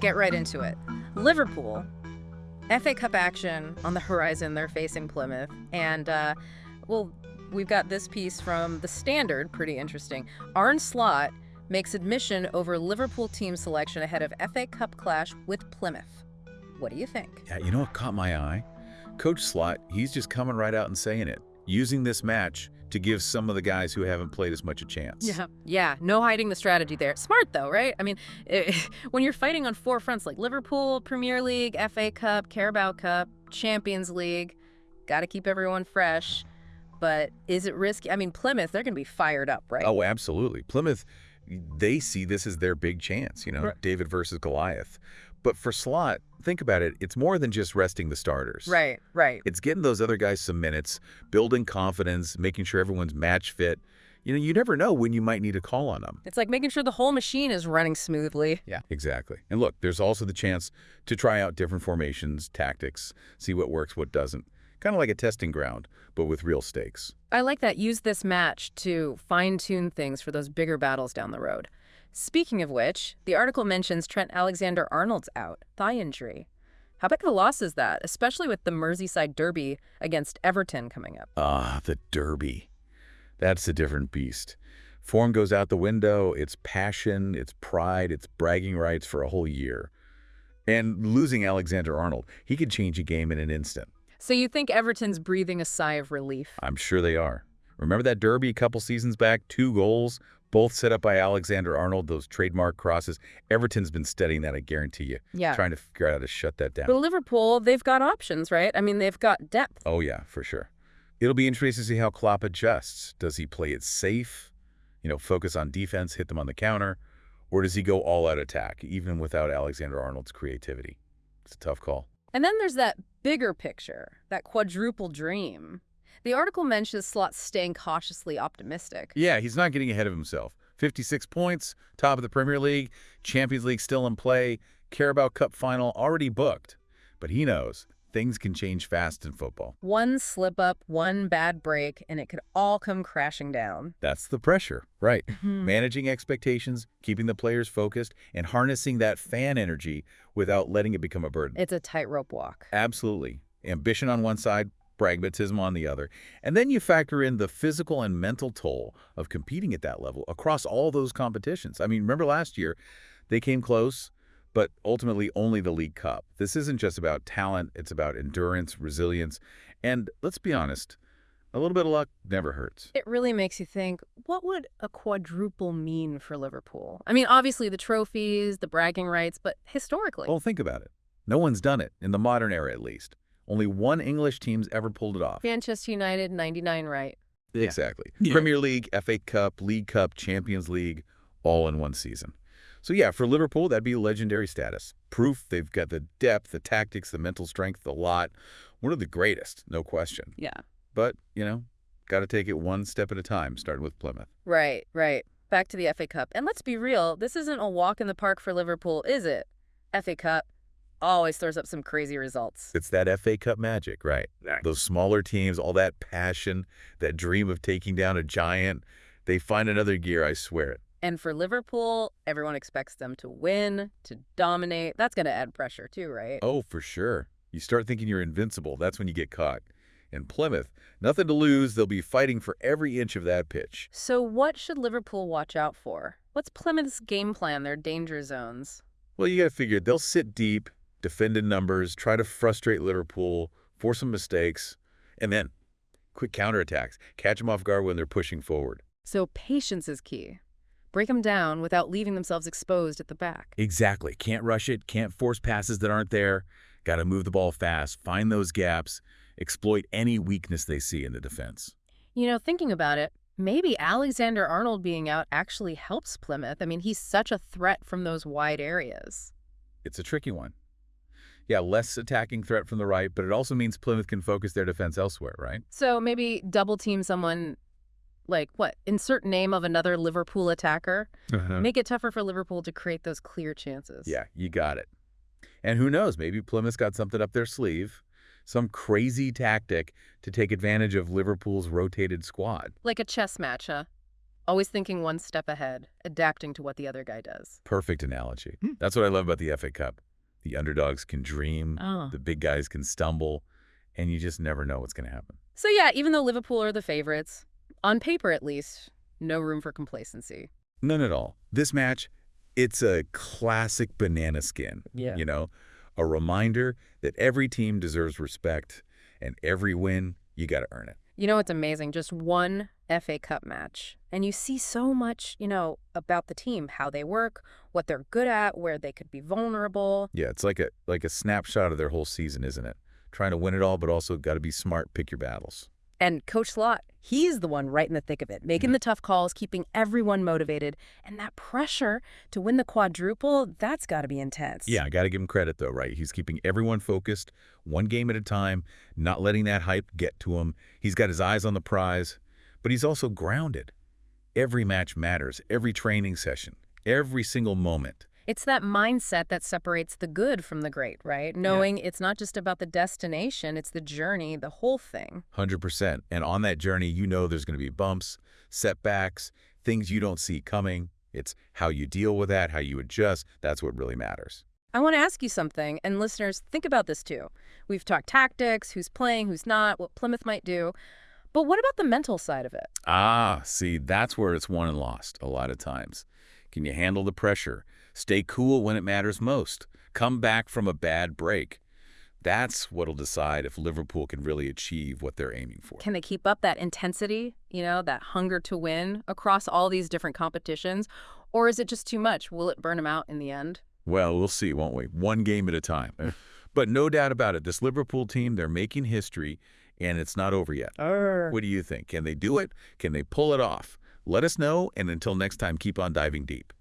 get right into it. Liverpool, FA Cup action on the horizon. They're facing Plymouth. And, well, we've got this piece from The Standard, pretty interesting. Arne Slot makes admission over Liverpool team selection ahead of FA Cup clash with Plymouth. What do you think? Yeah, you know what caught my eye? Coach Slot, he's just coming right out and saying it, using this match to give some of the guys who haven't played as much a chance. Yeah, no hiding the strategy there. Smart, though, right? I mean, when you're fighting on four fronts like Liverpool, Premier League, FA Cup, Carabao Cup, Champions League, got to keep everyone fresh. But is it risky? I mean, Plymouth, they're going to be fired up, right? Oh, absolutely. Plymouth, they see this as their big chance, Right. David versus Goliath. But for Slot, think about it, it's more than just resting the starters. Right. It's getting those other guys some minutes, building confidence, making sure everyone's match fit. You never know when you might need a call on them. It's like making sure the whole machine is running smoothly. Yeah, exactly. And look, there's also the chance to try out different formations, tactics, see what works, what doesn't. Kind of like a testing ground, but with real stakes. I like that. Use this match to fine-tune things for those bigger battles down the road. Speaking of which, the article mentions Trent Alexander-Arnold's out, thigh injury. How big of a loss is that, especially with the Merseyside derby against Everton coming up? The derby. That's a different beast. Form goes out the window, it's passion, it's pride, it's bragging rights for a whole year. And losing Alexander-Arnold, he could change a game in an instant. So you think Everton's breathing a sigh of relief? I'm sure they are. Remember that derby a couple seasons back? 2 goals, both set up by Alexander-Arnold, those trademark crosses. Everton's been studying that, I guarantee you. Yeah. Trying to figure out how to shut that down. But Liverpool, they've got options, right? I mean, they've got depth. Oh, yeah, for sure. It'll be interesting to see how Klopp adjusts. Does he play it safe, focus on defense, hit them on the counter, or does he go all-out attack, even without Alexander-Arnold's creativity? It's a tough call. And then there's that bigger picture, that quadruple dream. The article mentions Slot staying cautiously optimistic. Yeah, he's not getting ahead of himself. 56 points, top of the Premier League, Champions League still in play, Carabao Cup final already booked. But he knows things can change fast in football. One slip-up, one bad break, and it could all come crashing down. That's the pressure, right? Managing expectations, keeping the players focused, and harnessing that fan energy without letting it become a burden. It's a tightrope walk. Absolutely. Ambition on one side, pragmatism on the other. And then you factor in the physical and mental toll of competing at that level across all those competitions. I mean, remember last year, they came close, but ultimately only the League Cup. This isn't just about talent, it's about endurance, resilience, and let's be honest, a little bit of luck never hurts. It really makes you think, what would a quadruple mean for Liverpool? I mean, obviously the trophies, the bragging rights, but historically. Well, think about it. No one's done it, in the modern era at least. Only one English team's ever pulled it off. Manchester United, 99, right? Exactly. Yeah. Premier League, FA Cup, League Cup, Champions League, all in one season. So yeah, for Liverpool, that'd be legendary status. Proof they've got the depth, the tactics, the mental strength, the lot. One of the greatest, no question. Yeah. But, got to take it one step at a time, starting with Plymouth. Right. Back to the FA Cup. And let's be real, this isn't a walk in the park for Liverpool, is it? FA Cup always throws up some crazy results. It's that FA Cup magic, right? Those smaller teams, all that passion, that dream of taking down a giant, they find another gear, I swear it. And for Liverpool, everyone expects them to win, to dominate. That's going to add pressure too, right? Oh, for sure. You start thinking you're invincible, that's when you get caught. In Plymouth, nothing to lose. They'll be fighting for every inch of that pitch. So what should Liverpool watch out for? What's Plymouth's game plan, their danger zones? Well, you got to figure they'll sit deep, defend in numbers, try to frustrate Liverpool, force some mistakes, and then quick counterattacks. Catch them off guard when they're pushing forward. So patience is key. Break them down without leaving themselves exposed at the back. Exactly. Can't rush it, can't force passes that aren't there. Got to move the ball fast, find those gaps, exploit any weakness they see in the defense. Thinking about it, maybe Alexander-Arnold being out actually helps Plymouth. I mean, he's such a threat from those wide areas. It's a tricky one. Yeah, less attacking threat from the right, but it also means Plymouth can focus their defense elsewhere, right? So maybe double team someone, like what? Insert name of another Liverpool attacker. Make it tougher for Liverpool to create those clear chances. Yeah, you got it. And who knows, maybe Plymouth's got something up their sleeve. Some crazy tactic to take advantage of Liverpool's rotated squad. Like a chess match, huh? Always thinking one step ahead, adapting to what the other guy does. Perfect analogy. That's what I love about the FA Cup. The underdogs can dream, Oh. the big guys can stumble, and you just never know what's going to happen. So yeah, even though Liverpool are the favorites, on paper at least, no room for complacency. None at all. This match, it's a classic banana skin. Yeah. You know, a reminder that every team deserves respect, and every win, you got to earn it. You know, it's amazing. Just one FA Cup match. And you see so much, about the team, how they work, what they're good at, where they could be vulnerable. Yeah, it's like a snapshot of their whole season, isn't it? Trying to win it all, but also got to be smart, pick your battles. And Coach Slot, he's the one right in the thick of it, making the tough calls, keeping everyone motivated. And that pressure to win the quadruple, that's got to be intense. Yeah, I got to give him credit, though, right? He's keeping everyone focused, one game at a time, not letting that hype get to him. He's got his eyes on the prize, but he's also grounded. Every match matters, every training session, every single moment. It's that mindset that separates the good from the great, right? Knowing it's not just about the destination, it's the journey, the whole thing. 100%. And on that journey, you know there's going to be bumps, setbacks, things you don't see coming. It's how you deal with that, how you adjust. That's what really matters. I want to ask you something, and listeners, think about this too. We've talked tactics, who's playing, who's not, what Plymouth might do. But what about the mental side of it? See, that's where it's won and lost a lot of times. Can you handle the pressure? Stay cool when it matters most. Come back from a bad break. That's what'll decide if Liverpool can really achieve what they're aiming for. Can they keep up that intensity, that hunger to win across all these different competitions? Or is it just too much? Will it burn them out in the end? Well, we'll see, won't we? One game at a time. But no doubt about it, this Liverpool team, they're making history, and it's not over yet. What do you think? Can they do it? Can they pull it off? Let us know, and until next time, keep on diving deep.